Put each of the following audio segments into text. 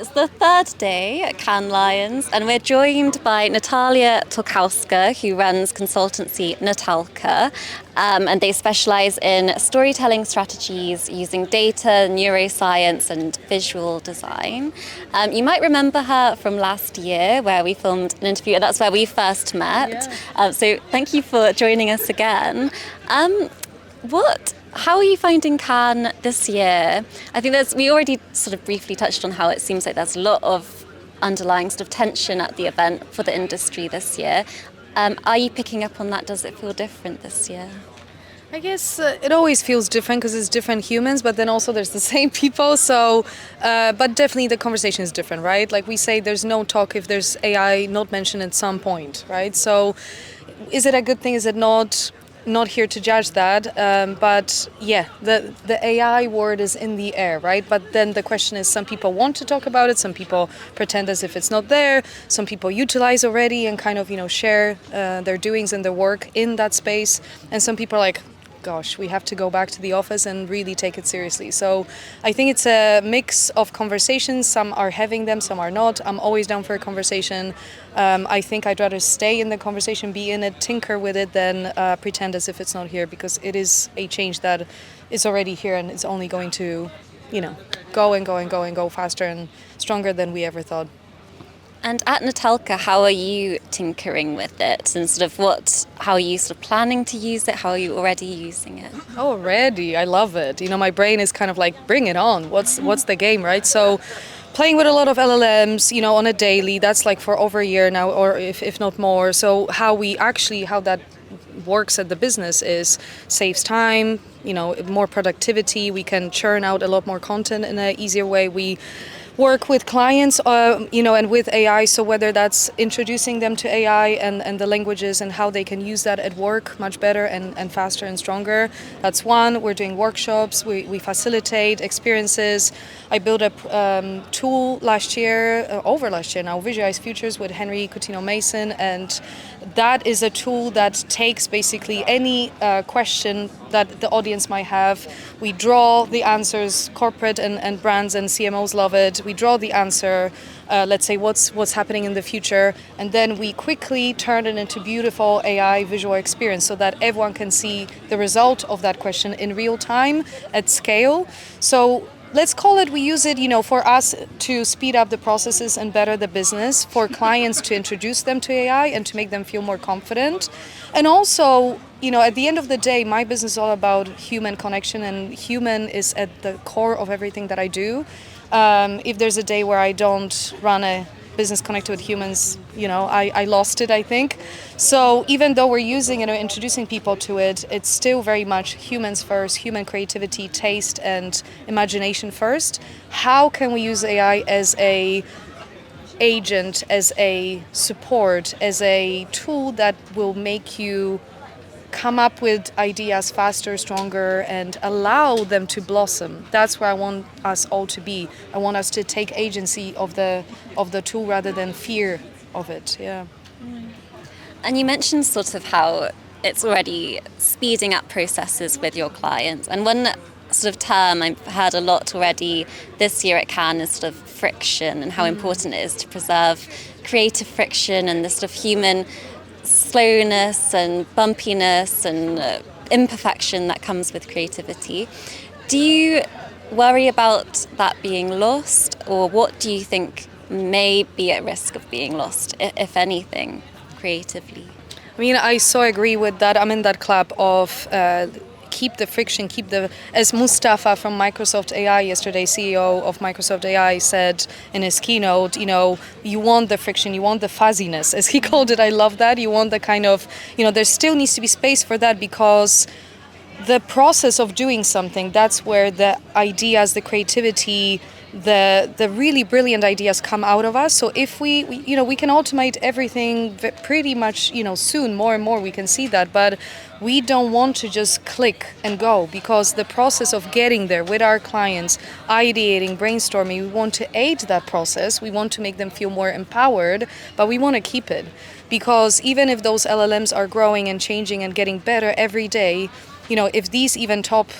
It's the third day at Cannes Lions, and we're joined by Natalia Tolkowska, who runs consultancy Natalka, and they specialize in storytelling strategies using data, neuroscience, and visual design. You might remember her from last year, where we filmed an interview, and that's where we first met. Yeah. So thank you for joining us again. How are you finding Cannes this year? I think we already sort of briefly touched on how it seems like there's a lot of underlying sort of tension at the event for the industry this year. Are you picking up on that? Does it feel different this year? I guess it always feels different because it's different humans, but then also there's the same people. So, but definitely the conversation is different, right? Like we say, there's no talk if there's AI not mentioned at some point, right? So, is it a good thing? Is it not? Not here to judge that, but yeah, the AI word is in the air, right? But then the question is, some people want to talk about it, some people pretend as if it's not there, some people utilize already and kind of share their doings and their work in that space, and some people are like, gosh, we have to go back to the office and really take it seriously. So I think it's a mix of conversations. Some are having them, some are not. I'm always down for a conversation. I think I'd rather stay in the conversation, be in it, tinker with it, than pretend as if it's not here, because it is a change that is already here and it's only going to, go and go and go and go faster and stronger than we ever thought. And at Natalka, how are you tinkering with it, and how are you sort of planning to use it? How are you already using it? Already, I love it. My brain is kind of like, bring it on. What's the game, right? So, playing with a lot of LLMs, on a daily. That's like for over a year now, or if not more. So how that works at the business is saves time, more productivity. We can churn out a lot more content in an easier way. We work with clients, and with AI. So whether that's introducing them to AI and the languages and how they can use that at work much better and faster and stronger. That's one. We're doing workshops. We facilitate experiences. I built a tool over last year now, Visualize Futures with Henry Coutinho Mason, and that is a tool that takes basically any question that the audience might have. We draw the answers. Corporate and brands and CMOs love it. We draw the answer, let's say what's happening in the future, and then we quickly turn it into beautiful AI visual experience so that everyone can see the result of that question in real time at scale. So let's call it, we use it, for us to speed up the processes and better the business, for clients to introduce them to AI and to make them feel more confident. And also, at the end of the day, my business is all about human connection, and human is at the core of everything that I do. If there's a day where I don't run a business connected with humans, I lost it, I think. So even though we're using it, introducing people to it, it's still very much humans first, human creativity, taste, and imagination first. How can we use AI as a agent, as a support, as a tool that will make you come up with ideas faster, stronger, and allow them to blossom? That's where I want us all to be. I want us to take agency of the tool rather than fear of it. Yeah. And you mentioned sort of how it's already speeding up processes with your clients. And one sort of term I've heard a lot already this year at Cannes is sort of friction, and how important it is to preserve creative friction and the sort of human slowness and bumpiness and imperfection that comes with creativity. Do you worry about that being lost, or what do you think may be at risk of being lost, if anything, creatively? I mean, I so agree with that. I'm in that club of keep the friction, as Mustafa from Microsoft AI yesterday, CEO of Microsoft AI, said in his keynote, you want the friction, you want the fuzziness, as he called it. I love that. You want the kind of, there still needs to be space for that, because the process of doing something, that's where the ideas, the creativity, the really brilliant ideas come out of us. So if we can automate everything pretty much, soon, more and more we can see that, but we don't want to just click and go, because the process of getting there with our clients, ideating, brainstorming, we want to aid that process. We want to make them feel more empowered, but we want to keep it, because even if those LLMs are growing and changing and getting better every day, if these even top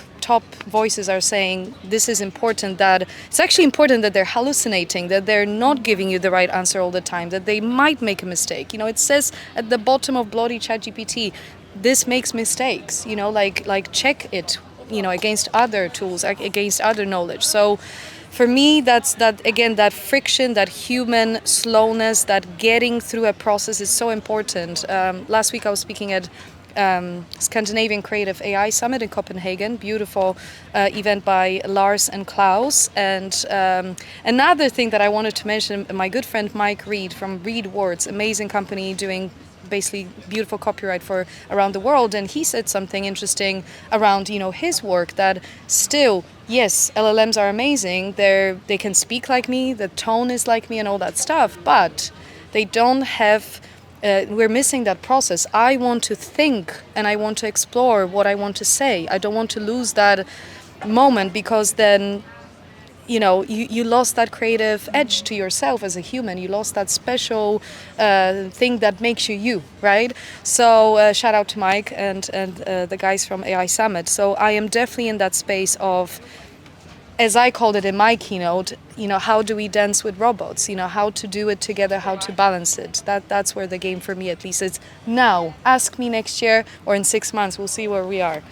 voices are saying this is important, that it's actually important that they're hallucinating, that they're not giving you the right answer all the time, that they might make a mistake. It says at the bottom of bloody ChatGPT, this makes mistakes. Like check it, against other tools, against other knowledge. So for me, that's that again, that friction, that human slowness, that getting through a process is so important. Last week I was speaking at Scandinavian Creative AI Summit in Copenhagen, beautiful event by Lars and Klaus. And another thing that I wanted to mention, my good friend Mike Reed from Reed Words, amazing company doing basically beautiful copyright for around the world, and he said something interesting around his work, that still, yes, LLMs are amazing, they can speak like me, the tone is like me and all that stuff, but they don't have we're missing that process. I want to think and I want to explore what I want to say. I don't want to lose that moment, because then you lost that creative edge to yourself as a human. You lost that special thing that makes you, right? So shout out to Mike and the guys from AI Summit. So I am definitely in that space of, as I called it in my keynote, how do we dance with robots? How to do it together, how to balance it. That's where the game, for me at least, is now. Ask me next year or in 6 months. We'll see where we are.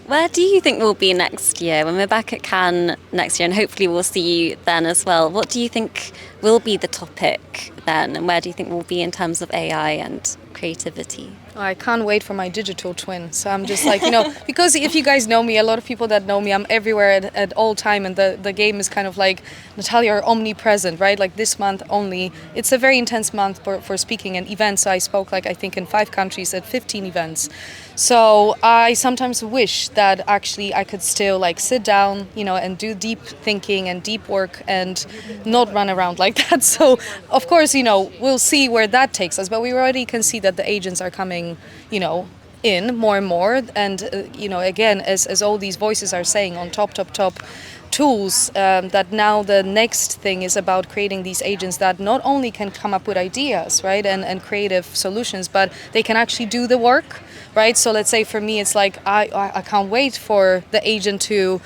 Where do you think we'll be next year when we're back at Cannes next year, and hopefully we'll see you then as well? What do you think will be the topic then, and where do you think we'll be in terms of AI and creativity? I can't wait for my digital twin. So I'm just like, because if you guys know me, a lot of people that know me, I'm everywhere at all time, and the game is kind of like, Natalia, are omnipresent, right? Like this month only, it's a very intense month for speaking and events. I spoke I think in 5 countries at 15 events. So I sometimes wish that actually I could still sit down, and do deep thinking and deep work and not run around like that. So of course, we'll see where that takes us, but we already can see that the agents are coming, in more and more. And, again, as all these voices are saying, on top tools, that now the next thing is about creating these agents that not only can come up with ideas, right, and creative solutions, but they can actually do the work, right? So let's say for me, it's like I can't wait for the agent to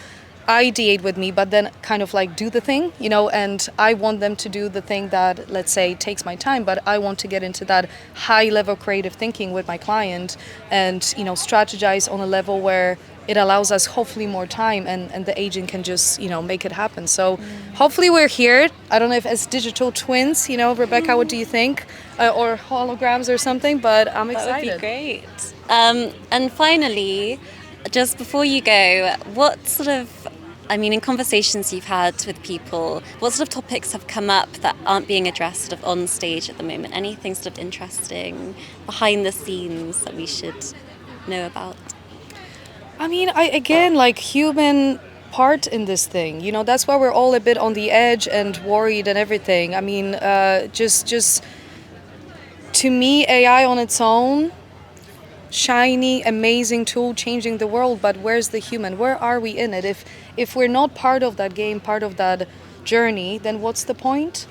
ideate with me, but then kind of do the thing, and I want them to do the thing that, let's say, takes my time, but I want to get into that high level creative thinking with my client and, strategize on a level where it allows us hopefully more time, and the agent can just, make it happen. So hopefully we're here. I don't know if as digital twins, Rebecca, what do you think? Or holograms or something, but I'm excited. That would be great. And finally, just before you go, what in conversations you've had with people, what sort of topics have come up that aren't being addressed on stage at the moment? Anything interesting behind the scenes that we should know about? Human part in this thing, that's why we're all a bit on the edge and worried and everything. Just to me, AI on its own, shiny, amazing tool changing the world, but where's the human? Where are we in it? If we're not part of that game, part of that journey, then what's the point?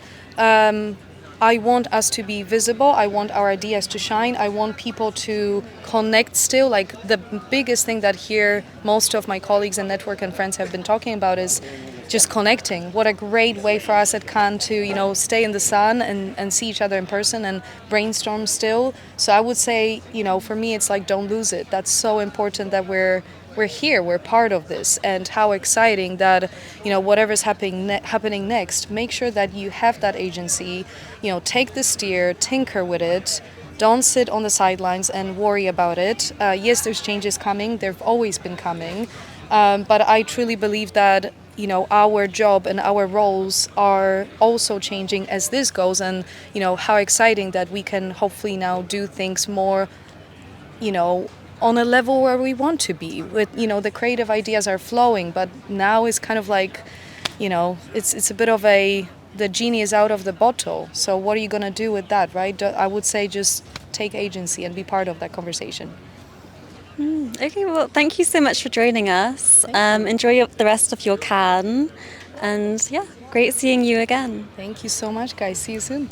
I want us to be visible. I want our ideas to shine. I want people to connect still. The biggest thing that here most of my colleagues and network and friends have been talking about is just connecting. What a great way for us at Cannes to, stay in the sun and see each other in person and brainstorm still. So I would say, for me, it's don't lose it. That's so important that we're here, we're part of this, and how exciting that, whatever's happening next, make sure that you have that agency, take the steer, tinker with it, don't sit on the sidelines and worry about it. Yes, there's changes coming, they've always been coming, but I truly believe that, our job and our roles are also changing as this goes, and, how exciting that we can hopefully now do things more, on a level where we want to be with, the creative ideas are flowing, but now it's kind of it's a bit of the genie is out of the bottle. So what are you going to do with that, right? I would say just take agency and be part of that conversation. Okay, well, thank you so much for joining us. Enjoy the rest of your Cannes, and great seeing you again. Thank you so much, guys. See you soon.